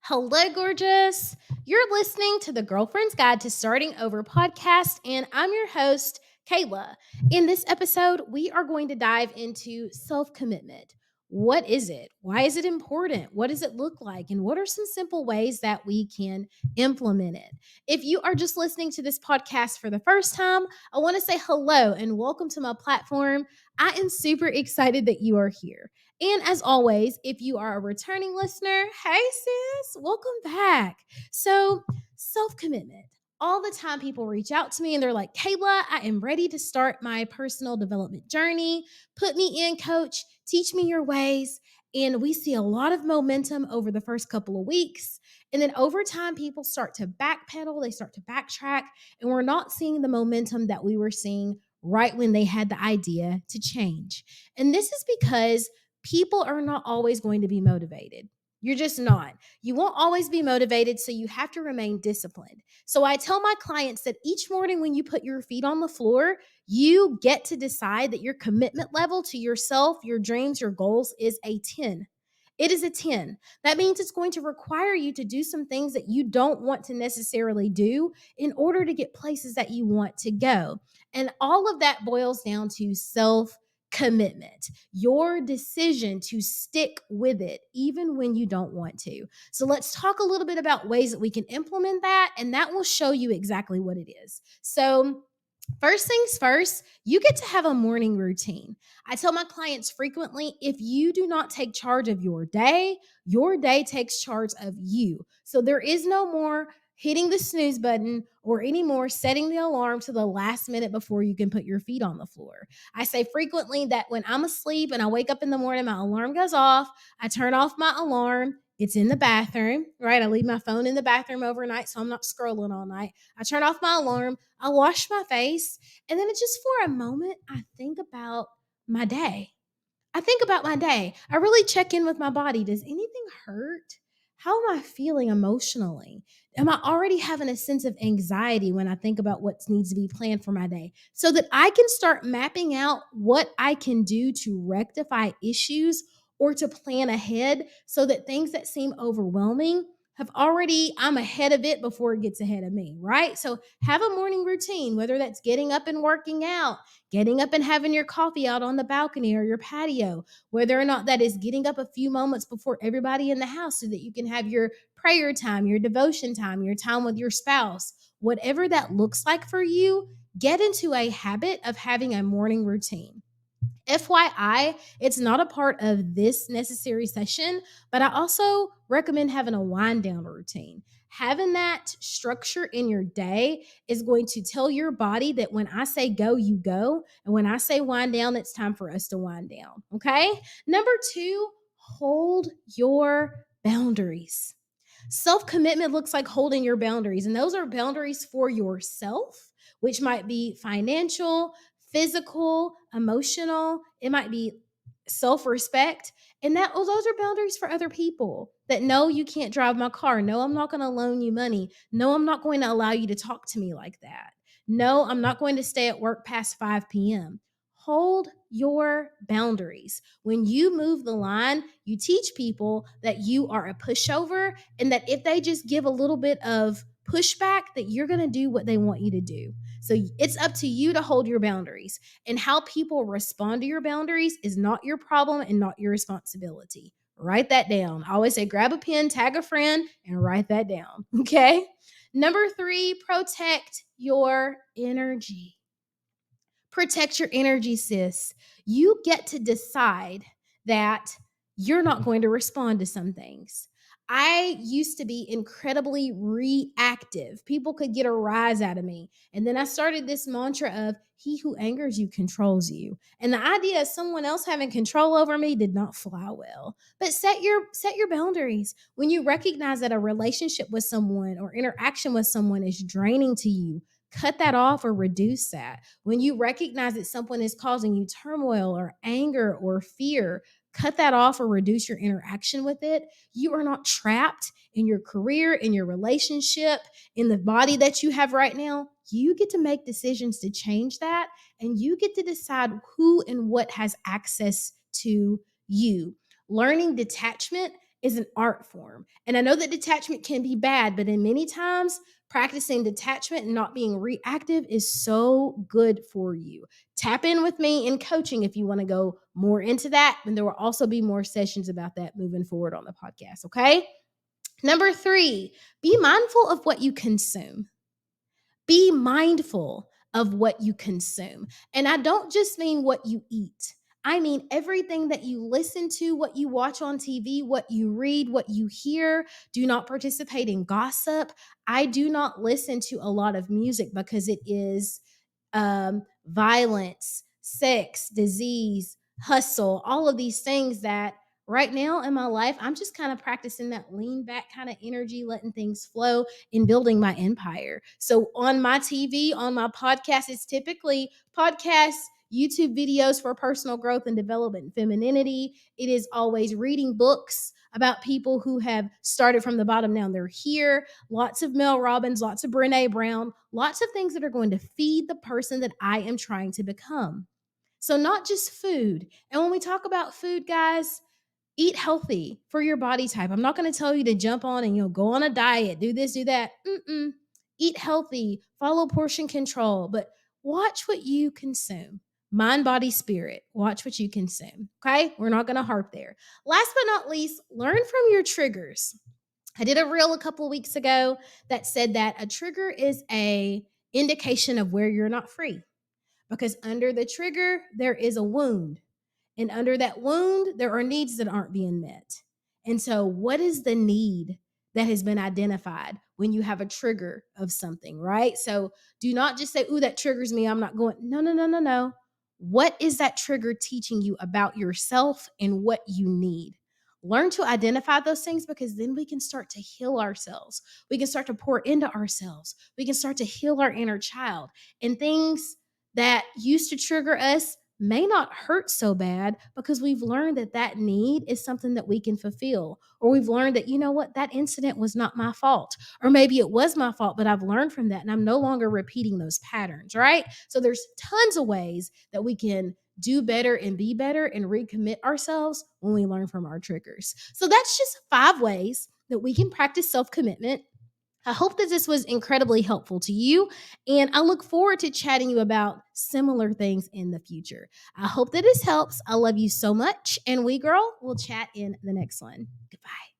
Hello, gorgeous. You're listening to the Girlfriend's Guide to Starting Over podcast, and I'm your host, Kayla. In this episode, we are going to dive into self commitment. What is it? Why is it important? What does it look like? And what are some simple ways that we can implement it? If you are just listening to this podcast for the first time, I want to say hello and welcome to my platform. I am super excited that you are here. And as always, if you are a returning listener, hey sis, welcome back. So, self commitment. All the time, people reach out to me and they're like, Kayla, I am ready to start my personal development journey. Put me in, coach. Teach me your ways. And we see a lot of momentum over the first couple of weeks. And then over time, people start to backpedal, they start to backtrack, and we're not seeing the momentum that we were seeing right when they had the idea to change. And this is because people are not always going to be motivated. You're just not. You won't always be motivated, so you have to remain disciplined. So I tell my clients that each morning when you put your feet on the floor, you get to decide that your commitment level to yourself, your dreams, your goals is a 10. It is a 10. That means it's going to require you to do some things that you don't want to necessarily do in order to get places that you want to go. And all of that boils down to self commitment, your decision to stick with it, even when you don't want to. So, let's talk a little bit about ways that we can implement that, and that will show you exactly what it is. So, first things first, you get to have a morning routine. I tell my clients frequently if you do not take charge of your day takes charge of you. So there is no more hitting the snooze button or any more setting the alarm to the last minute before you can put your feet on the floor. I say frequently that when I'm asleep and I wake up in the morning, my alarm goes off, I turn off my alarm. It's in the bathroom, right? I leave my phone in the bathroom overnight so I'm not scrolling all night. I turn off my alarm. I wash my face, and then it's just for a moment, I think about my day. I think about my day. I really check in with my body. Does anything hurt? How am I feeling emotionally? Am I already having a sense of anxiety when I think about what needs to be planned for my day? So that I can start mapping out what I can do to rectify issues or to plan ahead so that things that seem overwhelming I'm ahead of it before it gets ahead of me, right? So have a morning routine, whether that's getting up and working out, getting up and having your coffee out on the balcony or your patio, whether or not that is getting up a few moments before everybody in the house so that you can have your prayer time, your devotion time, your time with your spouse, whatever that looks like for you, get into a habit of having a morning routine. FYI, it's not a part of this necessary session, but I also recommend having a wind down routine. Having that structure in your day is going to tell your body that when I say go, you go. And when I say wind down, it's time for us to wind down. Okay. Number two, hold your boundaries. Self commitment looks like holding your boundaries, and those are boundaries for yourself, which might be financial, physical, emotional. It might be self respect. And those are boundaries for other people that no, you can't drive my car. No, I'm not going to loan you money. No, I'm not going to allow you to talk to me like that. No, I'm not going to stay at work past 5 p.m. Hold your boundaries. When you move the line, you teach people that you are a pushover and that if they just give a little bit of pushback, that you're going to do what they want you to do. So it's up to you to hold your boundaries. And how people respond to your boundaries is not your problem and not your responsibility. Write that down. I always say grab a pen, tag a friend, and write that down. Okay. Number three, protect your energy. Protect your energy, sis. You get to decide that you're not going to respond to some things. I used to be incredibly reactive. People could get a rise out of me. And then I started this mantra of he who angers you controls you. And the idea of someone else having control over me did not fly well. But set your boundaries. When you recognize that a relationship with someone or interaction with someone is draining to you, cut that off or reduce that. When you recognize that someone is causing you turmoil or anger or fear, cut that off or reduce your interaction with it. You are not trapped in your career, in your relationship, in the body that you have right now. You get to make decisions to change that, and you get to decide who and what has access to you. Learning detachment is an art form. And I know that detachment can be bad, but in many times, practicing detachment and not being reactive is so good for you. Tap in with me in coaching if you want to go more into that. And there will also be more sessions about that moving forward on the podcast. Okay. Number three, be mindful of what you consume. Be mindful of what you consume. And I don't just mean what you eat. I mean everything that you listen to, what you watch on TV, what you read, what you hear. Do not participate in gossip. I do not listen to a lot of music because it is violence, sex, disease, hustle, all of these things that right now in my life, I'm just kind of practicing that lean back kind of energy, letting things flow in building my empire. So on my TV, on my podcast, it's typically podcasts, YouTube videos for personal growth and development and femininity. It is always reading books about people who have started from the bottom. Now they're here. Lots of Mel Robbins, lots of Brene Brown, lots of things that are going to feed the person that I am trying to become. So, not just food. And when we talk about food, guys, eat healthy for your body type. I'm not going to tell you to jump on and go on a diet, do this, do that. Eat healthy, follow portion control, but watch what you consume. Mind, body, spirit. Watch what you consume. Okay? We're not going to harp there. Last but not least, learn from your triggers. I did a reel a couple of weeks ago that said that a trigger is a indication of where you're not free, because under the trigger there is a wound, and under that wound there are needs that aren't being met. And so what is the need that has been identified when you have a trigger of something, right? So do not just say, "Ooh, that triggers me, I'm not going." No, no, no, no, no. What is that trigger teaching you about yourself and what you need? Learn to identify those things, because then we can start to heal ourselves. We can start to pour into ourselves. We can start to heal our inner child. And things that used to trigger us may not hurt so bad because we've learned that that need is something that we can fulfill. Or we've learned that, you know what, that incident was not my fault. Or maybe it was my fault, but I've learned from that and I'm no longer repeating those patterns, right? So there's tons of ways that we can do better and be better and recommit ourselves when we learn from our triggers. So that's just 5 ways that we can practice self-commitment. I hope that this was incredibly helpful to you, and I look forward to chatting you about similar things in the future. I hope that this helps. I love you so much, and we, girl, will chat in the next one. Goodbye.